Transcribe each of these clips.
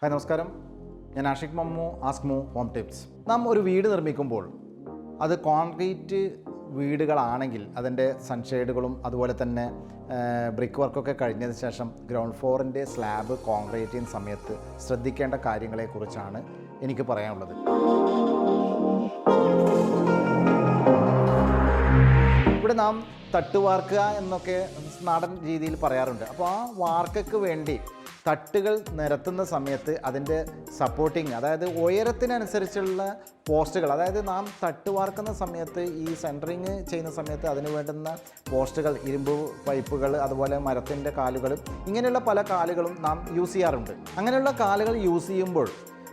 Hi നമസ്കാരം, ഞാൻ Ashiq ആസ്മു home tips. നാം ഒരു വീട് നിർമ്മിക്കുമ്പോൾ അത് കോൺക്രീറ്റ് വീടുകളാണെങ്കിൽ അതിൻ്റെ സൺഷെയ്ഡുകളും അതുപോലെ തന്നെ ബ്രിക്ക് വർക്കൊക്കെ കഴിഞ്ഞതിന് ശേഷം ഗ്രൗണ്ട് ഫ്ലോറിൻ്റെ സ്ലാബ് കോൺക്രീറ്റ് ചെയ്യുന്ന സമയത്ത് ശ്രദ്ധിക്കേണ്ട കാര്യങ്ങളെക്കുറിച്ചാണ് എനിക്ക് പറയാനുള്ളത്. ഇവിടെ നാം തട്ട് വാർക്കുക എന്നൊക്കെ നാടൻ രീതിയിൽ പറയാറുണ്ട്. അപ്പോൾ ആ വാർക്കയ്ക്ക് വേണ്ടി തട്ടുകൾ നിരത്തുന്ന സമയത്ത് അതിൻ്റെ സപ്പോർട്ടിങ്, അതായത് ഉയരത്തിനനുസരിച്ചുള്ള പോസ്റ്റുകൾ, അതായത് നാം തട്ട് വാർക്കുന്ന സമയത്ത് ഈ സെൻറ്ററിങ് ചെയ്യുന്ന സമയത്ത് അതിന് വേണ്ടുന്ന പോസ്റ്റുകൾ, ഇരുമ്പ് പൈപ്പുകൾ, അതുപോലെ മരത്തിൻ്റെ കാലുകൾ, ഇങ്ങനെയുള്ള പല കാലുകളും നാം യൂസ് ചെയ്യാറുണ്ട്. അങ്ങനെയുള്ള കാലുകൾ യൂസ് ചെയ്യുമ്പോൾ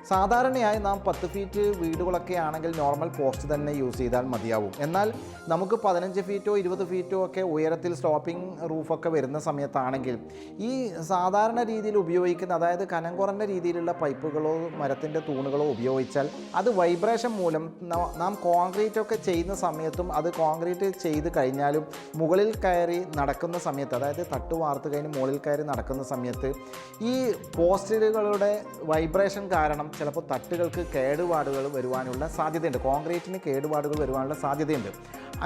സാധാരണയായി നാം 10 ഫീറ്റ് വീടുകളൊക്കെ ആണെങ്കിൽ നോർമൽ പോസ്റ്റ് തന്നെ യൂസ് ചെയ്താൽ മതിയാവും. എന്നാൽ നമുക്ക് 15 ഫീറ്റോ 20 ഫീറ്റോ ഒക്കെ ഉയരത്തിൽ സ്ലോപ്പിംഗ് റൂഫൊക്കെ വരുന്ന സമയത്താണെങ്കിൽ ഈ സാധാരണ രീതിയിൽ ഉപയോഗിക്കുന്ന, അതായത് കനം കുറഞ്ഞ രീതിയിലുള്ള പൈപ്പുകളോ മരത്തിൻ്റെ തൂണുകളോ ഉപയോഗിച്ചാൽ അത് വൈബ്രേഷൻ മൂലം നാം കോൺക്രീറ്റ് ഒക്കെ ചെയ്യുന്ന സമയത്തും അത് കോൺക്രീറ്റ് ചെയ്ത് കഴിഞ്ഞാലും മുകളിൽ കയറി നടക്കുന്ന സമയത്ത്, അതായത് തട്ട് വാർത്ത് കഴിഞ്ഞ് മുകളിൽ കയറി നടക്കുന്ന സമയത്ത് ഈ പോസ്റ്റുകളുടെ വൈബ്രേഷൻ കാരണം ചിലപ്പോൾ തട്ടുകൾക്ക് കേടുപാടുകൾ വരുവാനുള്ള സാധ്യതയുണ്ട്, കോൺക്രീറ്റിന് കേടുപാടുകൾ വരുവാനുള്ള സാധ്യതയുണ്ട്.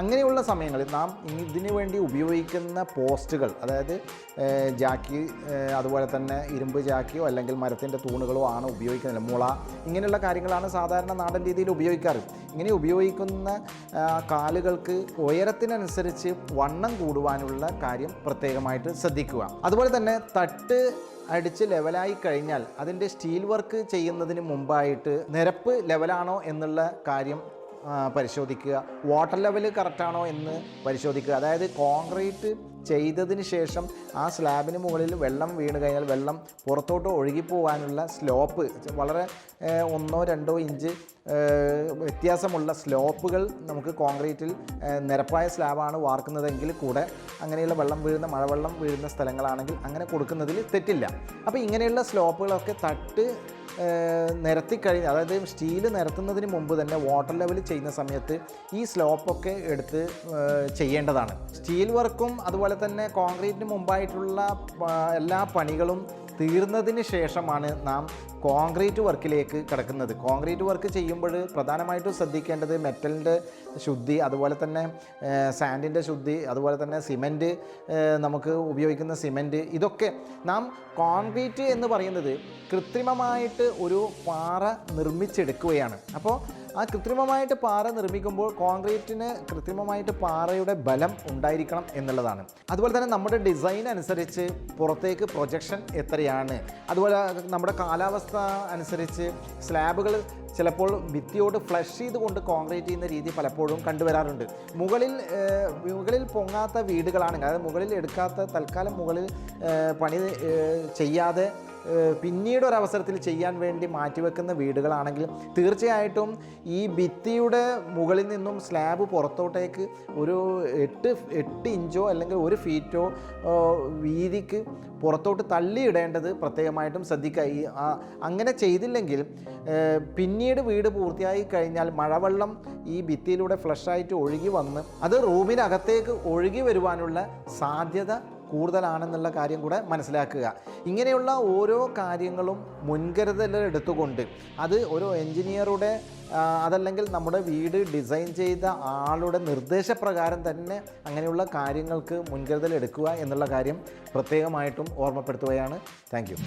അങ്ങനെയുള്ള സമയങ്ങളിൽ നാം ഇതിനു വേണ്ടി ഉപയോഗിക്കുന്ന പോസ്റ്റുകൾ, അതായത് ജാക്കി, അതുപോലെ തന്നെ ഇരുമ്പ് ജാക്കിയോ അല്ലെങ്കിൽ മരത്തിൻ്റെ തൂണുകളോ ആണ് ഉപയോഗിക്കുന്നത്. മുള, ഇങ്ങനെയുള്ള കാര്യങ്ങളാണ് സാധാരണ നാടൻ രീതിയിൽ ഉപയോഗിക്കാറ്. ഇങ്ങനെ ഉപയോഗിക്കുന്ന കാലുകൾക്ക് ഉയരത്തിനനുസരിച്ച് വണ്ണം കൂടുവാനുള്ള കാര്യം പ്രത്യേകമായിട്ട് ശ്രദ്ധിക്കുക. അതുപോലെ തന്നെ തട്ട് അടിച്ച് ലെവലായി കഴിഞ്ഞാൽ അതിൻ്റെ സ്റ്റീൽ വർക്ക് ചെയ്യുന്നതിന് മുമ്പായിട്ട് നിരപ്പ് ലെവലാണോ എന്നുള്ള കാര്യം പരിശോധിക്കുക. വാട്ടർ ലെവൽ കറക്റ്റാണോ എന്ന് പരിശോധിക്കുക. അതായത് കോൺക്രീറ്റ് ചെയ്തതിന് ശേഷം ആ സ്ലാബിന് മുകളിൽ വെള്ളം വീണ് കഴിഞ്ഞാൽ വെള്ളം പുറത്തോട്ട് ഒഴുകിപ്പോവാനുള്ള സ്ലോപ്പ്, വളരെ 1-2 ഇഞ്ച് വ്യത്യാസമുള്ള സ്ലോപ്പുകൾ നമുക്ക് കോൺക്രീറ്റിൽ നിരപ്പായ സ്ലാബാണ് വാർക്കുന്നതെങ്കിൽ കൂടെ അങ്ങനെയുള്ള വെള്ളം വീഴുന്ന, മഴവെള്ളം വീഴുന്ന സ്ഥലങ്ങളാണെങ്കിൽ അങ്ങനെ കൊടുക്കുന്നതിൽ തെറ്റില്ല. അപ്പോൾ ഇങ്ങനെയുള്ള സ്ലോപ്പുകളൊക്കെ തട്ട് നിരത്തിക്കഴിഞ്ഞ്, അതായത് സ്റ്റീൽ നിരത്തുന്നതിന് മുമ്പ് തന്നെ വാട്ടർ ലെവൽ ചെയ്യുന്ന സമയത്ത് ഈ സ്ലോപ്പൊക്കെ എടുത്ത് ചെയ്യേണ്ടതാണ്. സ്റ്റീൽ വർക്കും അതുപോലെ തന്നെ കോൺക്രീറ്റിന് മുമ്പായിട്ടുള്ള എല്ലാ പണികളും തീർന്നതിന് ശേഷമാണ് നാം കോൺക്രീറ്റ് വർക്കിലേക്ക് കിടക്കുന്നത്. കോൺക്രീറ്റ് വർക്ക് ചെയ്യുമ്പോൾ പ്രധാനമായിട്ടും ശ്രദ്ധിക്കേണ്ടത് മെറ്റലിൻ്റെ ശുദ്ധി, അതുപോലെ തന്നെ സാൻഡിൻ്റെ ശുദ്ധി, അതുപോലെ തന്നെ സിമൻറ്റ്, നമുക്ക് ഉപയോഗിക്കുന്ന സിമൻറ്റ്, ഇതൊക്കെ നാം കോൺക്രീറ്റ് എന്ന് പറയുന്നത് കൃത്രിമമായിട്ട് ഒരു പാറ നിർമ്മിച്ചെടുക്കുകയാണ്. അപ്പോൾ ആ കൃത്രിമമായിട്ട് പാറ നിർമ്മിക്കുമ്പോൾ കോൺക്രീറ്റിന് കൃത്രിമമായിട്ട് പാറയുടെ ബലം ഉണ്ടായിരിക്കണം എന്നുള്ളതാണ്. അതുപോലെ തന്നെ നമ്മുടെ ഡിസൈൻ അനുസരിച്ച് പുറത്തേക്ക് പ്രൊജക്ഷൻ എത്രയാണ്, അതുപോലെ നമ്മുടെ കാലാവസ്ഥ അനുസരിച്ച് സ്ലാബുകൾ ചിലപ്പോൾ ഭിത്തിയോട് ഫ്ലഷ് ചെയ്തുകൊണ്ട് കോൺക്രീറ്റ് ചെയ്യുന്ന രീതി പലപ്പോഴും കണ്ടുവരാറുണ്ട്. മുകളിൽ പൊങ്ങാത്ത വീടുകളാണെങ്കിൽ, അതായത് മുകളിൽ എടുക്കാത്ത, തൽക്കാലം മുകളിൽ പണി ചെയ്യാതെ പിന്നീട് ഒരവസരത്തിൽ ചെയ്യാൻ വേണ്ടി മാറ്റിവെക്കുന്ന വീടുകളാണെങ്കിൽ തീർച്ചയായിട്ടും ഈ ഭിത്തിയുടെ മുകളിൽ നിന്നും സ്ലാബ് പുറത്തോട്ടേക്ക് ഒരു 8 ഇഞ്ചോ അല്ലെങ്കിൽ 1 ഫീറ്റോ വീതിക്ക് പുറത്തോട്ട് തള്ളിയിടേണ്ടത് പ്രത്യേകമായിട്ടും ശ്രദ്ധിക്കുക. അങ്ങനെ ചെയ്തില്ലെങ്കിൽ പിന്നീട് വീട് പൂർത്തിയായി കഴിഞ്ഞാൽ മഴവെള്ളം ഈ ഭിത്തിയിലൂടെ ഫ്ലഷായിട്ട് ഒഴുകി വന്ന് അത് റൂമിനകത്തേക്ക് ഒഴുകി വരുവാനുള്ള സാധ്യത കൂടുതലാണെന്നുള്ള കാര്യം കൂടെ മനസ്സിലാക്കുക. ഇങ്ങനെയുള്ള ഓരോ കാര്യങ്ങളും മുൻകരുതലെടുത്തുകൊണ്ട് അത് ഒരു എൻജിനീയറുടെ അതല്ലെങ്കിൽ നമ്മുടെ വീട് ഡിസൈൻ ചെയ്ത ആളുടെ നിർദ്ദേശപ്രകാരം തന്നെ അങ്ങനെയുള്ള കാര്യങ്ങൾക്ക് മുൻകരുതൽ എടുക്കുക എന്നുള്ള കാര്യം പ്രത്യേകമായിട്ടും ഓർമ്മപ്പെടുത്തുകയാണ്. Thank you.